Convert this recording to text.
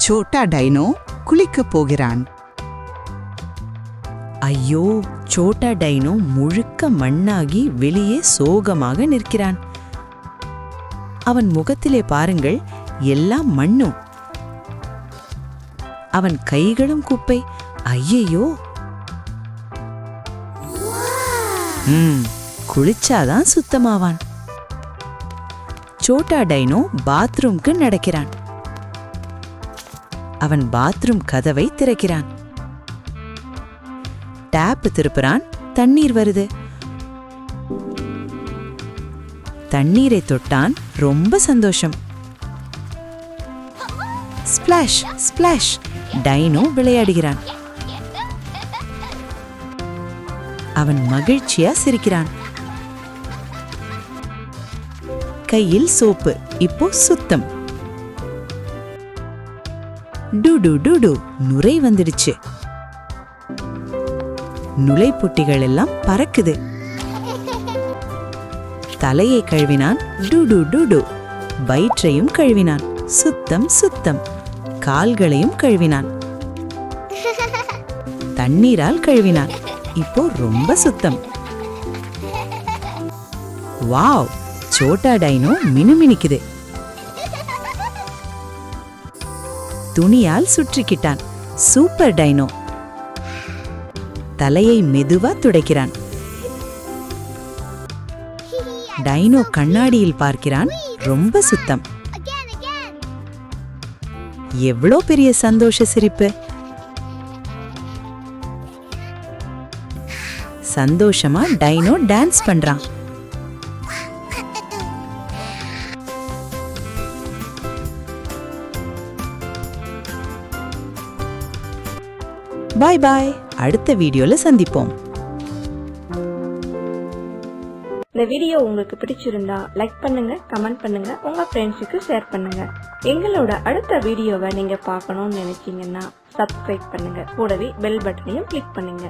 Chhota dino குளிக்கப் போகிறான். ஐயோ, Chhota dino முழுக்க மண்ணாகி வெளியே சோகமாக நிற்கிறான். அவன் முகத்திலே பாருங்கள், எல்லாம் மண்ணும். அவன் கைகளும் குப்பை. ஐயையோ! குளிச்சாதான் சுத்தமாவான். சோட்டா டைனோ பாத்ரூம்க்கு நடக்கிறான். அவன் பாத்ரூம் கதவை திறக்கிறான். டேப் திருப்புறான். தண்ணீர் வருது. தண்ணீரை தொட்டான். ரொம்ப சந்தோஷம். Splash splash! டைனோ விளையாடுகிறான். அவன் மகிழ்ச்சியா சிரிக்கிறான். கையில் சோப்பு. இப்போ சுத்தம். டுடு டுடு, நுரை வந்துடுச்சு. நுழைப்பொட்டிகள் எல்லாம் பறக்குது. தலையை கழுவினான். டுடு டுடு. வயிற்றையும் கழுவினான். சுத்தம் சுத்தம். கால்களையும் கழுவினான். தண்ணீரால் கழுவினான். இப்போ ரொம்ப சுத்தம். வாவ்! சோட்டா டைனோ மினுமினுக்குது. துணியால் சுற்றிக்கிட்டான். Super dino. தலையை மெதுவா துடைக்கிறான். டைனோ கண்ணாடியில் பார்க்கிறான். ரொம்ப சுத்தம். எவ்வளோ பெரிய சந்தோஷ சிரிப்பு! சந்தோஷமா டைனோ டான்ஸ் பண்றான். பாய் பாய். அடுத்த வீடியோல சந்திப்போம். இந்த வீடியோ உங்களுக்கு பிடிச்சிருந்தா லைக் பண்ணுங்க, கமெண்ட் பண்ணுங்க, உங்க ஃப்ரெண்ட்ஸுக்கு ஷேர் பண்ணுங்க. எங்களோட அடுத்த வீடியோவை நீங்க பார்க்கணும்னு நினைச்சீங்கன்னா சப்ஸ்கிரைப் பண்ணுங்க. கூடவே பெல் பட்டனையும் கிளிக் பண்ணுங்க.